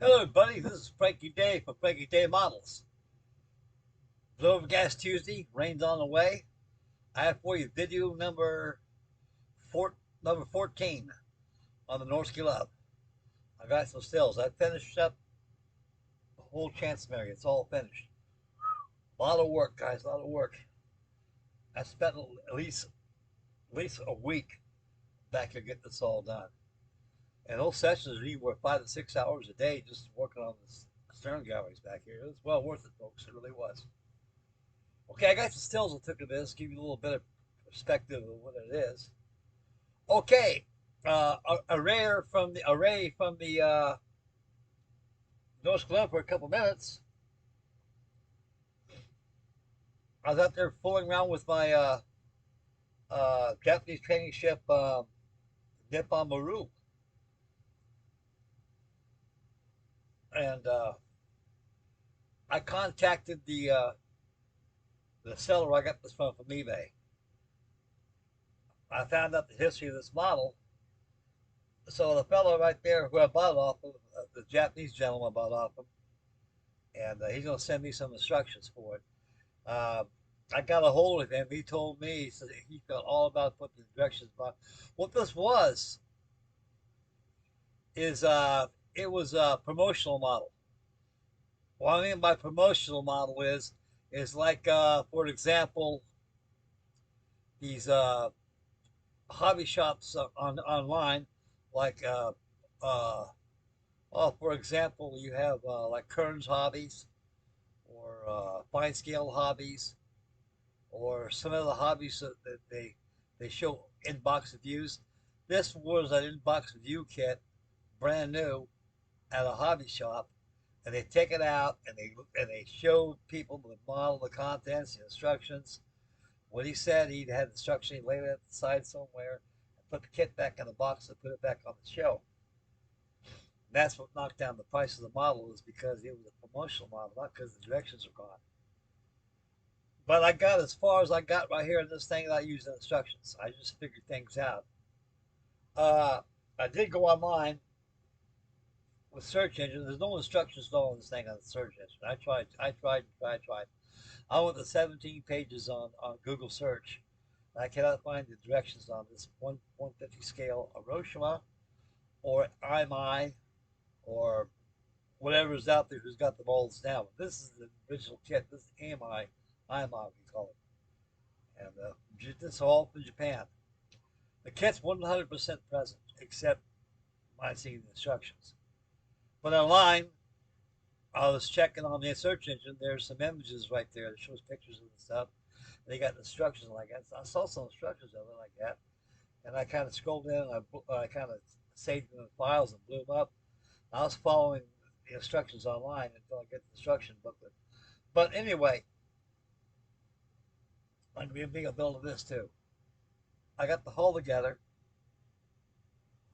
Hello, everybody. This is Frankie Day from Frankie Day Models. It's Overcast Tuesday. Rain's on the way. I have for you video number 14 on the NORSKE Love. I got some stills. I finished up the whole chance area. It's all finished. A lot of work, guys. A lot of work. I spent at least a week back here getting this all done. And those sessions are anywhere 5 to 6 hours a day just working on the stern galleries back here. It was well worth it, folks. It really was. Okay, I got the stills I took of this, give you a little bit of perspective of what it is. Okay, array from the North Club for a couple minutes. I was out there fooling around with my Japanese training ship, Nippon Maru, and I contacted the seller I got this from eBay. I found out the history of this model. So the fellow right there who I bought it off of, the Japanese gentleman I bought off of, and he's going to send me some instructions for it. Uh, I got a hold of him. He told me, he said he felt all about putting the directions. But what this was is it was a promotional model. What I mean by promotional model is like for example these hobby shops online, like uh, well, for example, you have like Kern's Hobbies or Fine Scale Hobbies or some of the hobbies that they show in box reviews. This was an in box review kit, brand new, at a hobby shop, and they take it out and they show people the model, the contents, the instructions. What he said, he had instructions, he laid it at the side somewhere, and put the kit back in the box and put it back on the shelf. And that's what knocked down the price of the model, is because it was a promotional model, not because the directions are gone. But I got as far as I got right here in this thing without using instructions. I just figured things out. Uh, I did go online with search engine. There's no instructions though on this thing on the search engine. I tried. I went to 17 pages on Google search. I cannot find the directions on this 150 scale Hiroshima or IMI or whatever's out there who's got the molds now. But this is the original kit. This is IMI we call it. And this is all from Japan. The kit's 100% present, except my seeing the instructions. But online, I was checking on the search engine. There's some images right there that shows pictures of the stuff. They got instructions like that. So I saw some instructions of it like that, and I kind of scrolled in and I kind of saved them in files and blew them up. I was following the instructions online until I get the instruction booklet. But anyway, I'm going to be a build of this too. I got the hull together.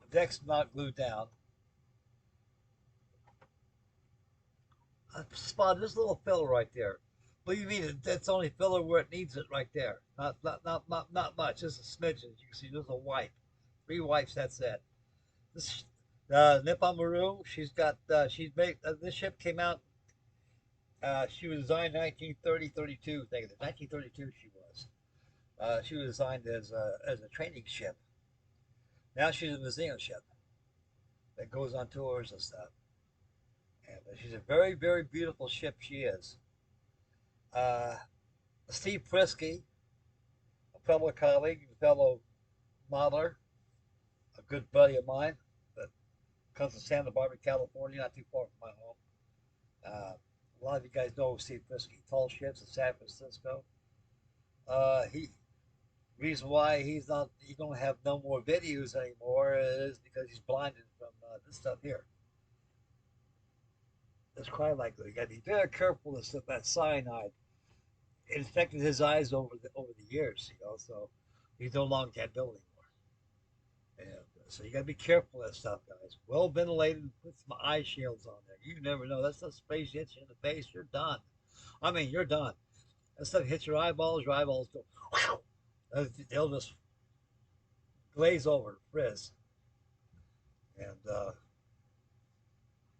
The deck's not glued down. I spotted this little filler right there. Believe me, that's only filler where it needs it right there. Not much. Just a smidgen. You can see there's a wipe. 3 wipes, that's it. This Nippon Maru, she's made, this ship came out, she was designed 1932, I think 1932 she was. She was designed as a training ship. Now she's a museum ship that goes on tours and stuff. And she's a very, very beautiful ship, she is. Uh, Steve Prisky, a fellow colleague, a fellow modeler, a good buddy of mine that comes from Santa Barbara, California, not too far from my home. A lot of you guys know Steve Prisky, tall ships in San Francisco. He reason why he don't have no more videos anymore is because he's blinded from this stuff here. This crime like that. You got to be very careful with stuff. That cyanide it infected his eyes over the years, So he's no longer can build anymore. And so you got to be careful of that stuff, guys. Well ventilated. Put some eye shields on there. You never know. That stuff sprays hits you in the face. You're done. I mean, you're done. That stuff hits your eyeballs. Your eyeballs go. They'll just glaze over, frizz, and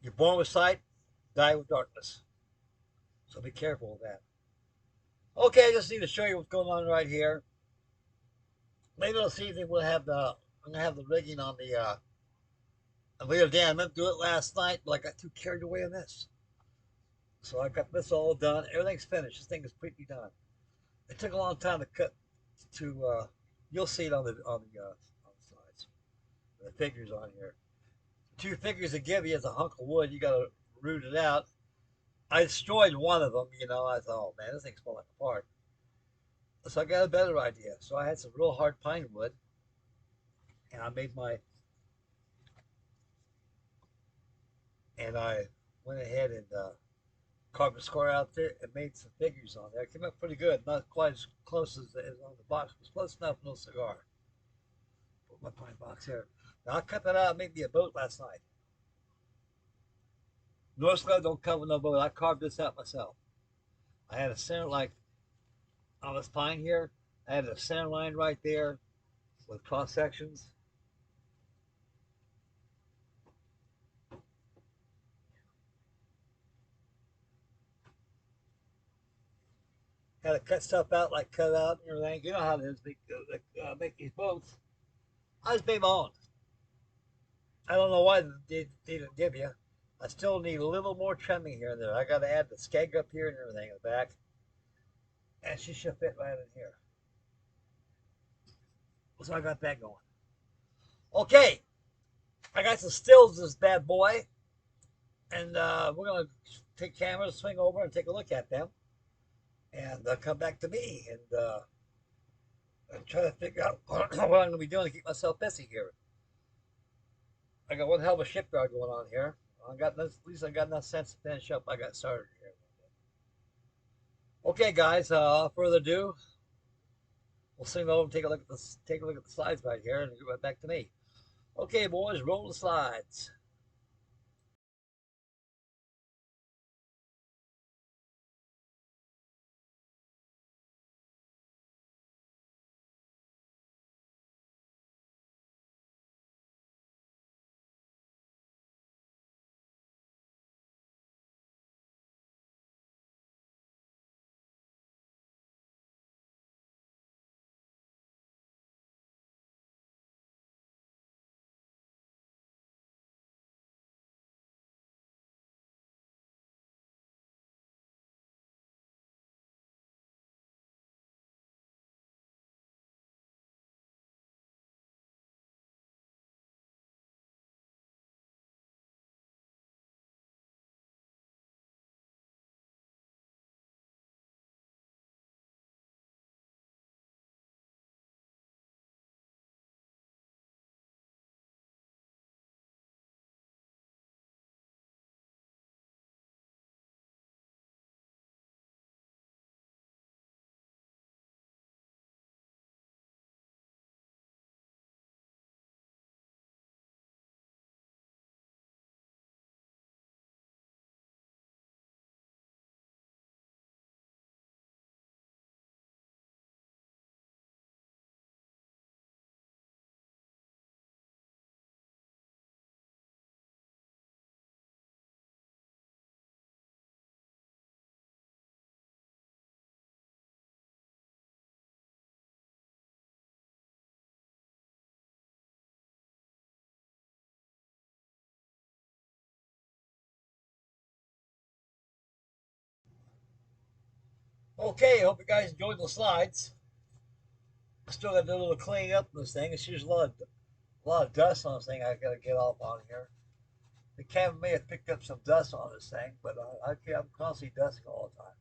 You're born with sight, die with darkness. So be careful of that. Okay, I just need to show you what's going on right here. Later this evening I'm gonna have the rigging on the Leo Dam. I meant to do it last night, but I got too carried away on this. So I got this all done. Everything's finished. This thing is completely done. It took a long time to cut you'll see it on the slides. The figures on here. Two figures they give you is a hunk of wood. You gotta root it out. I destroyed one of them, you know. I thought, oh man, this thing's falling apart. So I got a better idea. So I had some real hard pine wood, and I went ahead and carved a square out there and made some figures on there. It came out pretty good. Not quite as close as on the box. It was close enough, no cigar. Put my pine box here. Now I cut that out and made me a boat last night. NORSKE don't cover no boat. I carved this out myself. I had a center like on this pine here. I had a center line right there with cross sections. Had to cut stuff out, like cut out and everything. You know how it is. Make these boats. I just made my own. I don't know why they didn't give you. I still need a little more trimming here and there. I got to add the skeg up here and everything in the back. And she should fit right in here. So I got that going. Okay, I got some stills of this bad boy. And we're going to take cameras, swing over and take a look at them. And come back to me and try to figure out what I'm going to be doing to keep myself busy here. I got one hell of a shipyard going on here. At least I got enough sense to finish up. I got started here. Okay, guys. Without further ado, we'll swing over and take a look at the slides right here, and get right back to me. Okay, boys, roll the slides. Okay, hope you guys enjoyed the slides. I still got to do a little cleaning up on this thing. It's just a lot of dust on this thing. I got to get off on here. The camera may have picked up some dust on this thing, but I'm constantly dusting all the time.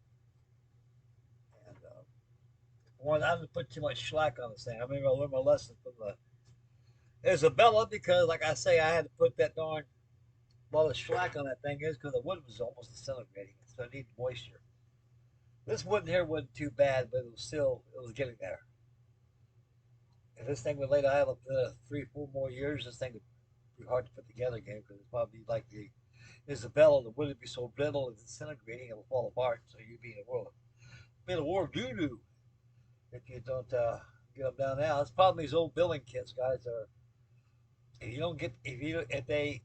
And one, I didn't put too much slack on this thing. I mean, I learned my lesson from the Isabella because, like I say, I had to put that darn lot of slack on that thing is because the wood was almost disintegrating, so it needed moisture. This wood here wasn't too bad, but it was getting there. If this thing would lay idle for 3, 4 more years, this thing would be hard to put together again because it's probably like the Isabella, the wood would be so brittle and disintegrating it will fall apart. So you'd be in a war of doo doo if you don't get them down now. It's probably these old building kits, guys. Are if you don't get if you if they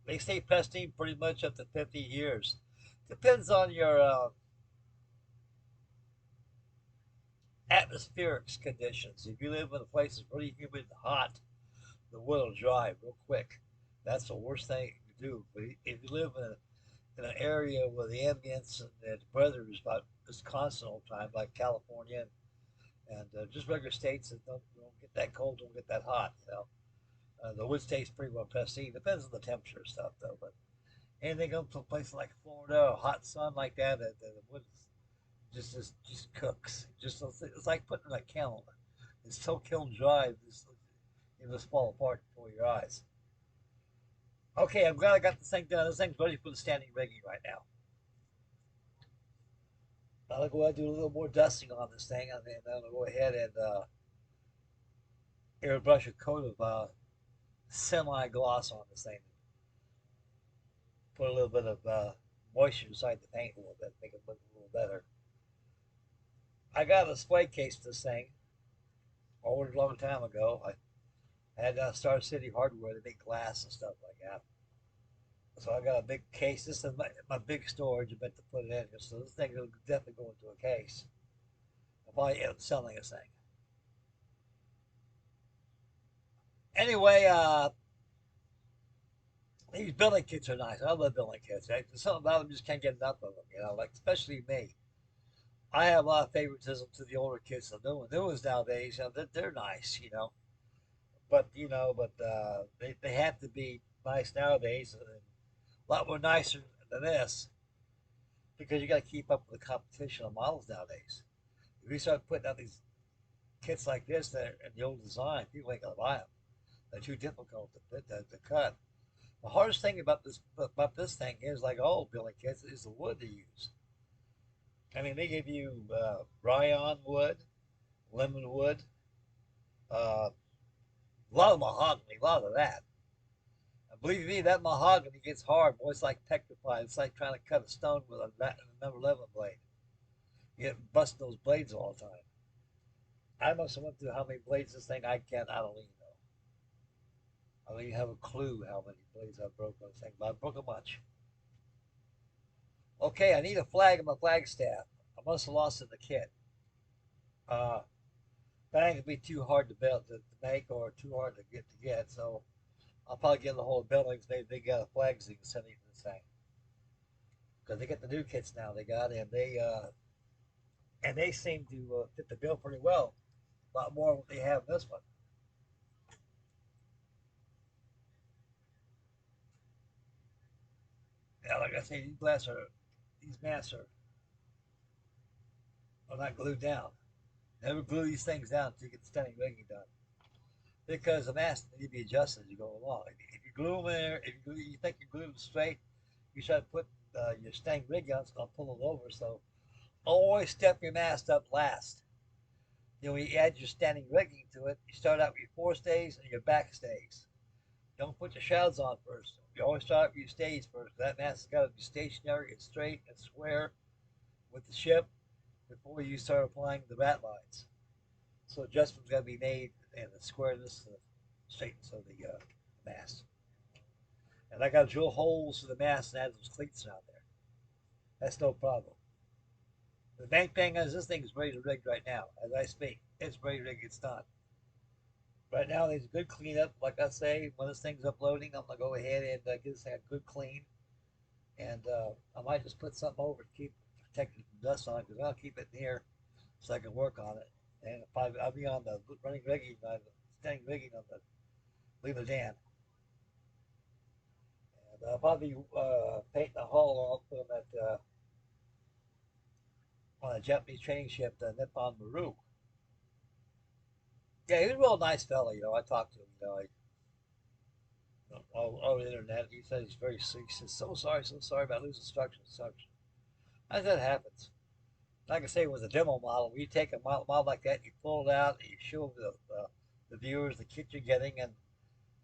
They stay pristine pretty much up to 50 years. Depends on your atmospheric conditions. If you live in a place that's really humid and hot, the wood will dry real quick. That's the worst thing you can do. But if you live in an area where the ambience and the weather is about is constant all the time, like California and just regular states that don't get that cold, don't get that hot, the wood stays pretty well pristine. Depends on the temperature and stuff, though. But anything up to a place like Florida or hot sun like that, the wood just cooks. Just it's like putting in a kiln. It's so kiln dry, it just fall apart before your eyes. Okay, I'm glad I got this thing done. This thing's ready for the standing rigging right now. I'll go ahead and do a little more dusting on this thing, and then I'll go ahead and airbrush a coat of semi gloss on this thing. Put a little bit of moisture inside the paint a little bit, make it look a little better. I got a display case for this thing. I ordered a long time ago. I had Star City Hardware to make glass and stuff like that. So I got a big case. This is my big storage. I meant to put it in here. So this thing will definitely go into a case. I'll probably end up selling this thing. Anyway, these building kits are nice. I love building kits. There's something about them, you just can't get enough of them. Like especially me. I have a lot of favoritism to the older kits. The new ones nowadays, they're nice. But they have to be nice nowadays, and a lot more nicer than this because you got to keep up with the competition of models nowadays. If you start putting out these kits like this that are in the old design, people ain't gonna buy them. They're too difficult to cut. The hardest thing about this thing is, like all building kits, is the wood they use. I mean, they give you rayon wood, lemon wood, a lot of mahogany, a lot of that. And believe me, that mahogany gets hard, boy. It's like petrified. It's like trying to cut a stone with a number 11 blade. You get busting those blades all the time. I must have went through how many blades this thing I don't even know. I don't even have a clue how many blades I broke on this thing, but I broke a bunch. Okay, I need a flag on my flagstaff. I must have lost it in the kit. Uh, that ain't gonna be too hard to build to make or too hard to get. So I'll probably get the whole buildings. Maybe they got a flag so you can send me this thing because they get the new kits now. They got and they seem to fit the bill pretty well. A lot more than what they have in this one. Yeah, like I say, these masks are not glued down. Never glue these things down until you get the standing rigging done. Because the masks need to be adjusted as you go along. If you glue them in there, you think you glue them straight, you try to put your standing rigging on, it's going to pull it over. So always step your mast up last. When you add your standing rigging to it, you start out with your forestays and your backstays. Don't put your shrouds on first. You always start with your stays first. That mast has got to be stationary and straight and square with the ship before you start applying the rat lines. So adjustments got to be made in the squareness and the straightness of the mast. And I got to drill holes to the mast and add those cleats out there. That's no problem. The main thing is this thing is ready to rig right now. As I speak, it's ready to rig. It's done. Right now, there's a good cleanup. Like I say, when this thing's uploading, I'm going to go ahead and give this thing a good clean. And I might just put something over to keep protected from dust on it because I'll keep it in here so I can work on it. And I'll be on the running rigging, standing rigging on the Leela Dan. And I'll probably paint the hull on a Japanese training ship, the Nippon Maru. Yeah, he was a real nice fellow. I talked to him. Over the internet. He said he's very sick. He says, so sorry about losing structure and such. I said, it happens. Like I say, it was a demo model. When you take a model like that, you pull it out, and you show the viewers the kit you're getting,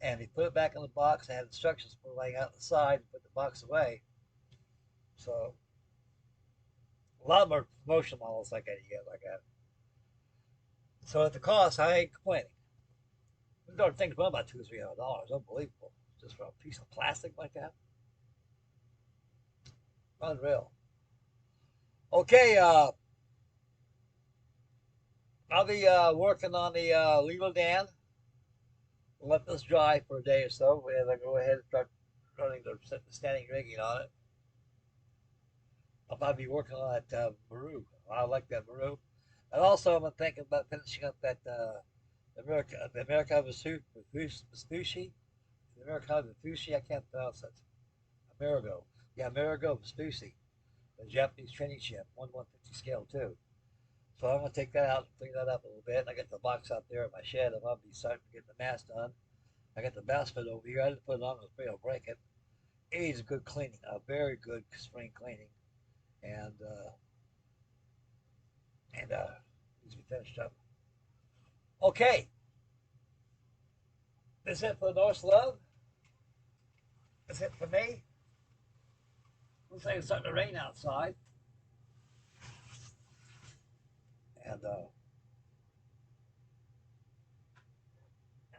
and you put it back in the box and had instructions for laying out the side and put the box away. So a lot of them are promotional models like that you get like that. So at the cost, I ain't complaining. We got things run about $200 or $300. Unbelievable. just for a piece of plastic like that. Unreal. Okay, I'll be working on the Lilo Dan. Let this dry for a day or so, and I'll go ahead and start running the standing rigging on it. I'll probably be working on that Maru. I like that Maru. And also, I'm thinking about finishing up that the America Vespucci. The America Vespucci, I can't pronounce it. Amerigo. Yeah, Amerigo Vespucci. The Japanese training ship, 1/150 scale, too. So I'm going to take that out and clean that up a little bit. And I got the box out there at my shed. I'm going to be starting to get the mast done. I got the basket over here. I didn't put it on, I was afraid I'll break it. It needs a good cleaning, a very good spring cleaning. And, needs to be finished up. Okay, that's it for the Norse Love. That's it for me. Looks like it's starting to rain outside. And I'm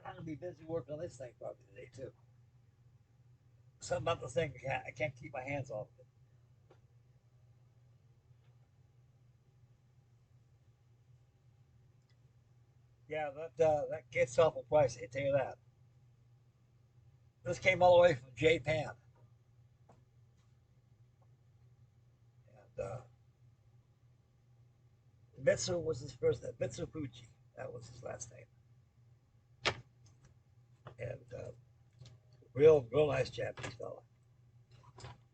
going to be busy working on this thing probably today, too. Something about the thing, I can't keep my hands off it. Yeah, that gets awful pricey, I tell you that. This came all the way from Japan. And Mitsu was his first name. Mitsu Fuji. That was his last name. And real nice Japanese fella.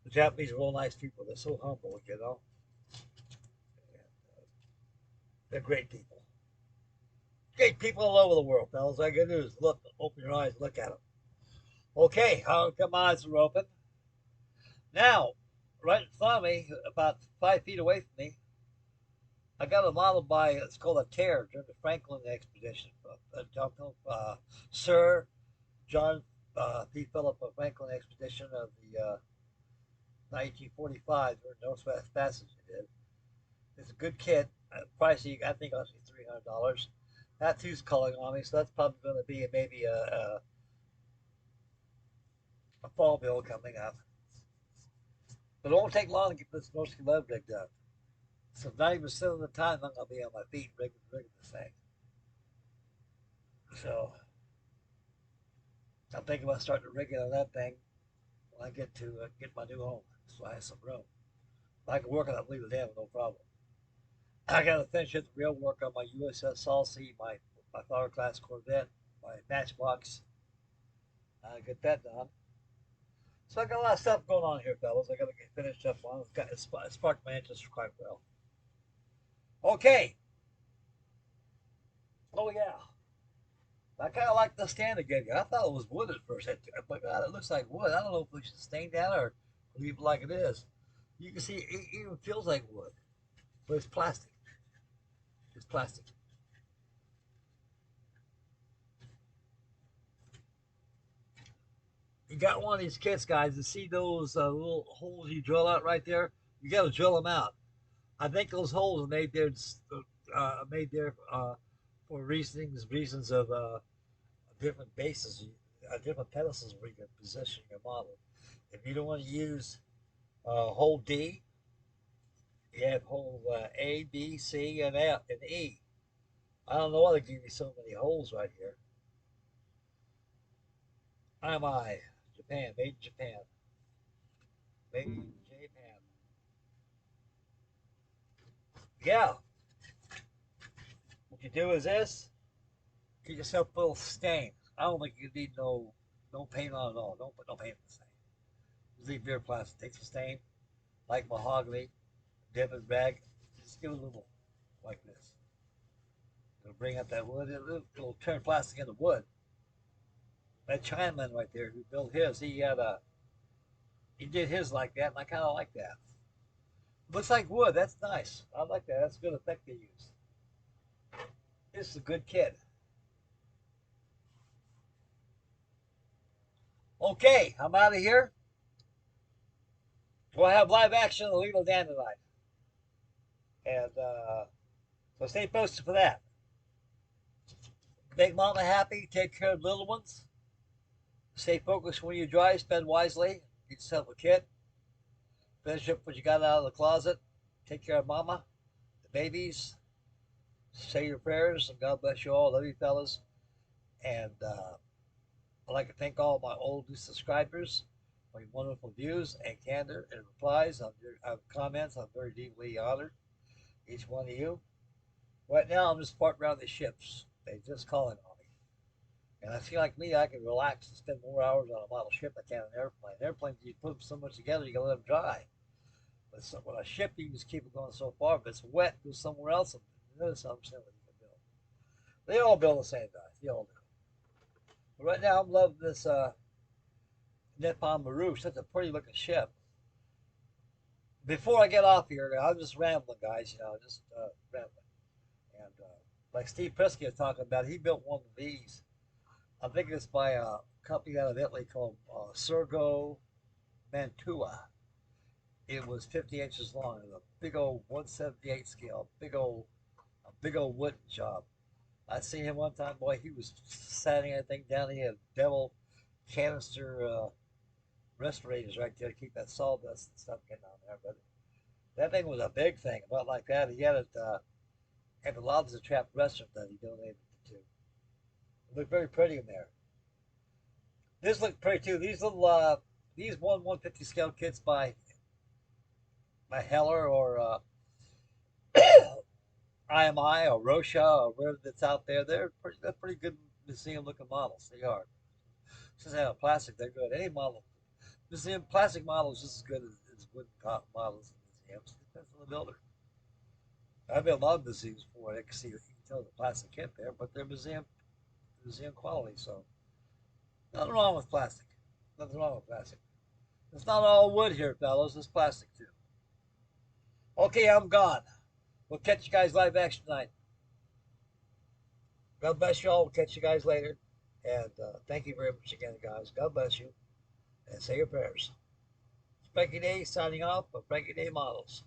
The Japanese are real nice people. They're so humble, you know. And, they're great people. Great people all over the world, fellas. All I gotta do is look, open your eyes, look at them. Okay, I'll get my eyes are open. Now, right in front of me, about 5 feet away from me, I got a model by, it's called a tear during the Franklin expedition. Sir John P. Philip Franklin expedition of the 1945 during the Northwest Passage. He did. It's a good kit. Pricey, I think it's $300. That too's calling on me, so that's probably going to be maybe a fall bill coming up. But it won't take long to get this NORSKE love rig done. So 90% of the time, I'm going to be on my feet rigging this thing. So I'm thinking about starting to rig it on that thing when I get to get my new home, so I have some room. I can work on that Lilo Dan with no problem. I got to finish the real work on my USS Salsea, my Flower class Corvette, my Matchbox. Get that done. So I got a lot of stuff going on here, fellas. I got to get finished up on. It's sparked my interest quite well. Okay. Oh yeah. I kind of like the stand again. I thought it was wood at first, but God, it looks like wood. I don't know if we should stain that or leave it like it is. You can see it even feels like wood, but it's plastic. It's plastic. You got one of these kits, guys, to see those little holes you drill out right there. You got to drill them out. I think those holes are made there for reasons of different bases, different pedestals where you can position your model. If you don't want to use hole D, you have hole A, B, C, and F, and E. I don't know why they give you so many holes right here. IMI, Japan, made in Japan, made in Japan. Yeah, what you do is this: get yourself a little stain. I don't think you need no paint on it all. Don't put no paint on the stain. Just leave bare plastic. Take some stain, like mahogany, dip it back. Just give it a little like this. It'll bring up that wood. It'll turn plastic into wood. That Chinaman right there who built his, he did his like that, and I kind of like that. Looks like wood. That's nice. I like that. That's a good effect they use. This is a good kit. Okay, I'm out of here. We'll have live action of the Lilo Dan tonight. And so stay posted for that. Make mama happy. Take care of little ones. Stay focused when you drive. Spend wisely. Get yourself a kit. Finish up what you got out of the closet. Take care of mama, the babies. Say your prayers, and God bless you all. Love you, fellas. And I'd like to thank all my old new subscribers for your wonderful views and candor and replies on your comments. I'm very deeply honored, each one of you. Right now, I'm just parked around the ships. They just calling on me. And I feel like me, I can relax and spend more hours on a model ship than I can an airplane. Airplanes, you put them so much together, you can let them dry. But so, with a ship, you can just keep it going so far. If it's wet, go somewhere else. And there's some what you can build. They all build the same guys. They all do. But right now, I'm loving this Nippon Maru. Such a pretty looking ship. Before I get off here, I'm just rambling, guys. Just rambling. And like Steve Prisky was talking about, he built one of these. I think it's by a company out of Italy called Sergo Mantua. It was 50 inches long. It was a big old 178 scale, a big old wooden job. I seen him one time, boy. He was sanding everything down. He had devil canister respirators right there to keep that sawdust and stuff getting on there. But that thing was a big thing, about like that. He had it at the Lobster Trap restaurant that he donated it to. It looked very pretty in there. This looked pretty too. These 1/150 scale kits by Heller or IMI or Rocha or wherever that's out there. They're pretty good museum looking models. They are. Since they have plastic, they're good. Any model, museum plastic model is just as good as wooden models in museums. It depends on the builder. I've been a lot of museums before. I can see you can tell the plastic kit there, but they're museum quality. So nothing wrong with plastic. Nothing wrong with plastic. It's not all wood here, fellows. It's plastic too. Okay, I'm gone. We'll catch you guys live action tonight. God bless you all. We'll catch you guys later. And thank you very much again, guys. God bless you. And say your prayers. Frankie Day signing off of Frankie Day Models.